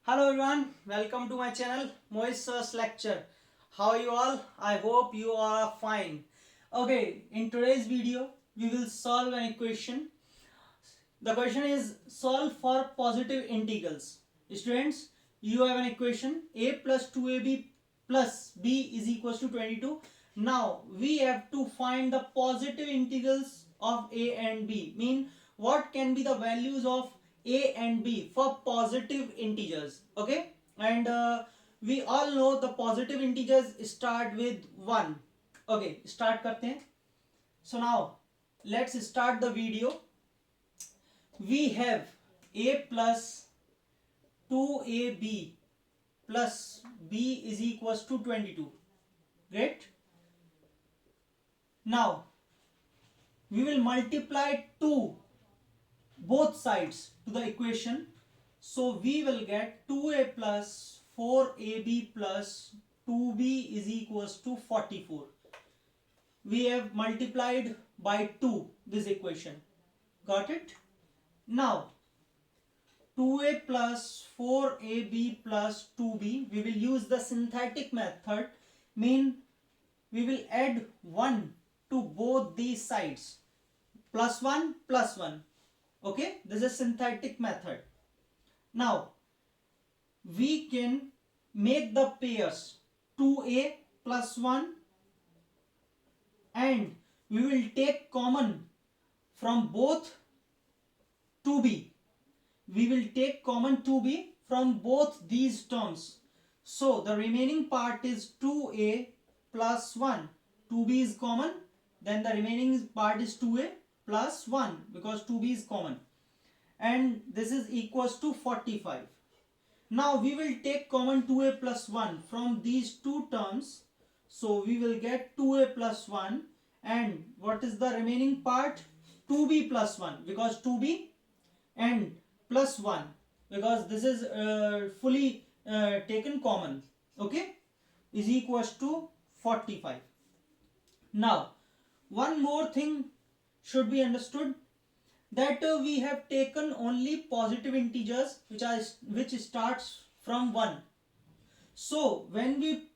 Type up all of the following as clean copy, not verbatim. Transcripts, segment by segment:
Hello everyone, welcome to my channel Mohit's first lecture. How are you all? I hope you are fine. Okay, in today's video we will solve an equation. The question is solve for positive integrals. Students, you have an equation a plus 2ab plus b is equals to 22. Now we have to find the positive integrals of a and b. Mean what can be the values of a and b for positive integers. Okay, and we all know the positive integers start with 1. Okay, start करते हैं. So now let's start the video. We have a plus 2ab plus b is equals to 22. Great. Now we will multiply 2 both sides to the equation. So we will get 2a plus 4ab plus 2b is equals to 44. We have multiplied by 2 this equation. Got it? Now 2a plus 4ab plus 2b, we will use the synthetic method. Mean we will add 1 to both these sides. Plus 1 plus 1. Okay, this is synthetic method. Now we can make the pairs 2a plus 1 and we will take common from both 2b. We will take common 2b from both these terms. So the remaining part is 2a plus 1. 2b is common, then the remaining part is 2a plus 1 because 2b is common. And this is equals to 45. Now we will take common 2a plus 1 from these two terms. So we will get 2a plus 1 and what is the remaining part? 2b plus 1 because 2b and plus 1 because this is fully taken common. Okay, is equals to 45. Now one more thing should be understood, that we have taken only positive integers which starts from 1. So when we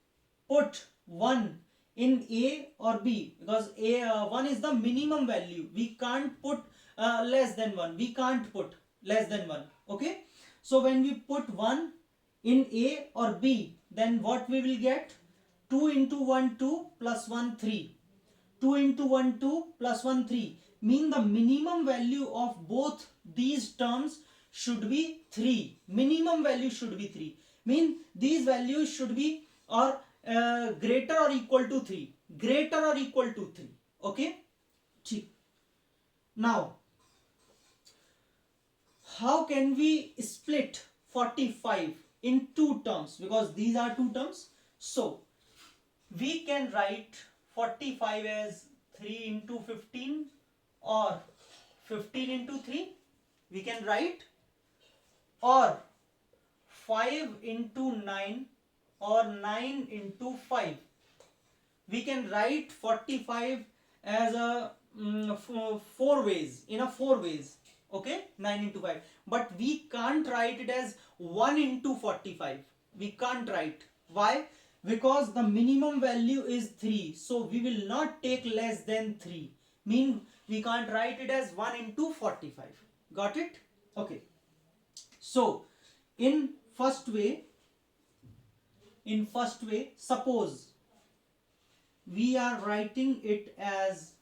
put 1 in a or b, because a 1 is the minimum value, we can't put less than 1, we can't put less than 1. Okay, so when we put 1 in a or b, then what we will get? 2 into 1 2 plus 1 3. 2 into 1 2 plus 1 3. Mean the minimum value of both these terms should be 3. Minimum value should be 3. Mean these values should be or greater or equal to 3. Greater or equal to 3. Okay. Now how can we split 45 in two terms? Because these are two terms. So we can write 45 as 3 into 15 or 15 into 3 we can write, or 5 into 9 or 9 into 5. We can write 45 as a 4 ways, in a 4 ways. Okay, 9 into 5, but we can't write it as 1 into 45. We can't write. Why? Because the minimum value is 3, so we will not take less than 3. Mean we can't write it as 1 into 45. Got it? Okay. So in first way, suppose we are writing it as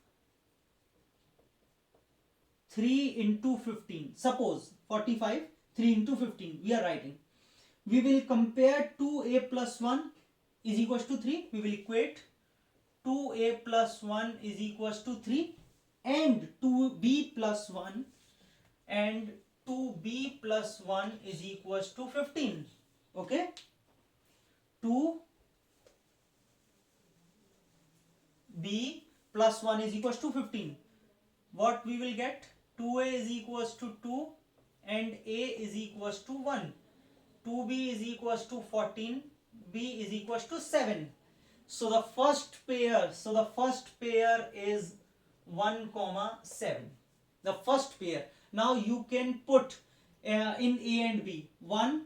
3 into 15. Suppose 45, 3 into 15 we are writing. We will compare 2a plus 1 is equals to 3. We will equate 2a plus 1 is equals to 3 and 2b plus 1 and 2b plus 1 is equals to 15. Okay, 2b plus 1 is equals to 15. What we will get? 2a is equals to 2 and a is equals to 1. 2b is equals to 14, b is equals to 7. So the first pair is 1 comma 7. The first pair. Now you can put in a and b 1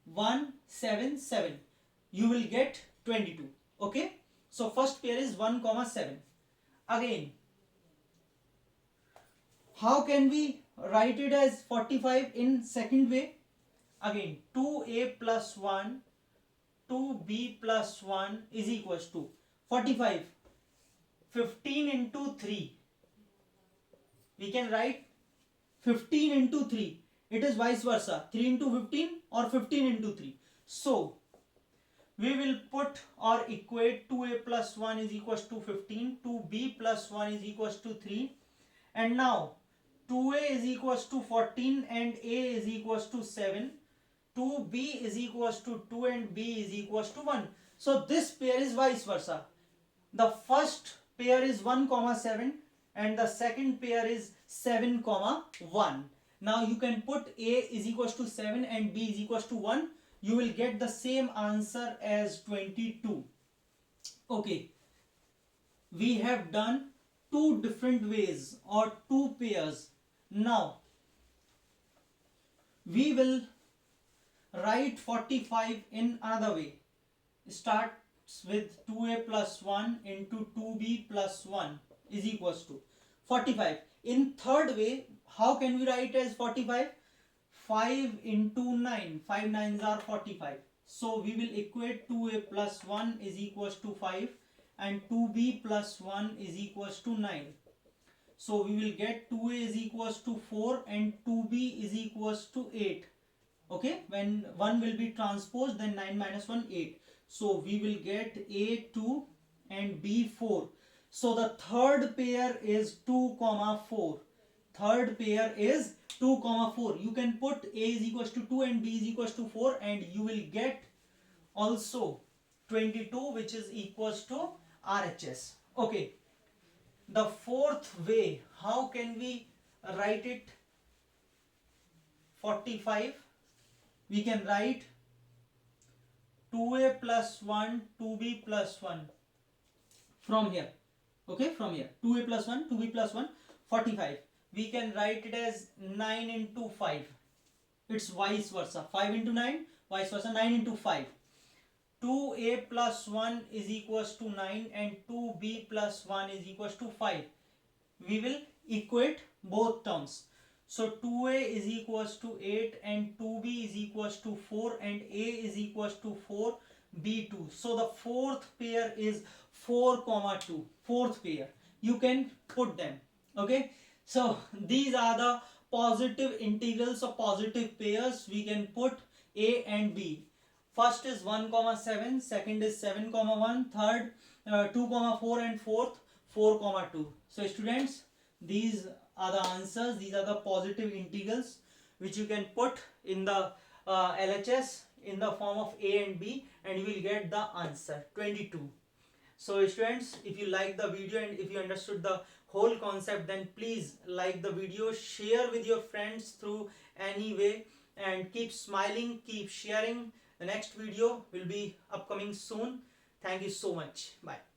1 7 7, you will get 22. Okay, so first pair is 1 comma 7. Again, how can we write it as 45 in second way? Again, 2a plus 1, 2b plus 1 is equals to 45. 15 into 3. We can write 15 into 3. It is vice versa. 3 into 15 or 15 into 3. So, we will put or equate 2a plus 1 is equals to 15. 2b plus 1 is equals to 3. And now, 2a is equals to 14 and a is equals to 7. 2b is equals to 2 and b is equals to 1. So, this pair is vice versa. The first pair is 1 comma 7 and the second pair is 7 comma 1. Now you can put a is equals to 7 and b is equals to 1. You will get the same answer as 22. Okay, we have done two different ways or two pairs. Now we will write 45 in another way. Start with 2a plus 1 into 2b plus 1 is equals to 45. In third way, how can we write as 45? 5 into 9. 5 9s are 45. So we will equate 2a plus 1 is equals to 5 and 2b plus 1 is equals to 9. So we will get 2a is equals to 4 and 2b is equals to 8. Okay, when 1 will be transposed, then 9 minus 1, 8. So we will get a 2 and b 4. So the third pair is 2 comma 4. Third pair is 2 comma 4. You can put a is equals to 2 and b is equals to 4 and you will get also 22, which is equals to RHS. Okay. The fourth way, how can we write it? 45. We can write 2a plus 1, 2b plus 1 from here. Okay, from here. 2a plus 1, 2b plus 1, 45. We can write it as 9 into 5. It's vice versa. 5 into 9, vice versa, 9 into 5. 2a plus 1 is equals to 9 and 2b plus 1 is equals to 5. We will equate both terms. So 2a is equals to 8 and 2b is equals to 4 and a is equals to 4, b2. So the fourth pair is 4 comma 2. Fourth pair. You can put them. Okay. So these are the positive integrals or positive pairs. We can put a and b. First is 1 comma 7, second is 7 comma 1, third 2 comma 4 and fourth 4 comma 2. So students, these are the answers. These are the positive integrals which you can put in the LHS in the form of a and b and you will get the answer 22. So students, if you like the video and if you understood the whole concept, then please like the video, share with your friends through any way and keep smiling, keep sharing. The next video will be upcoming soon. Thank you so much. Bye.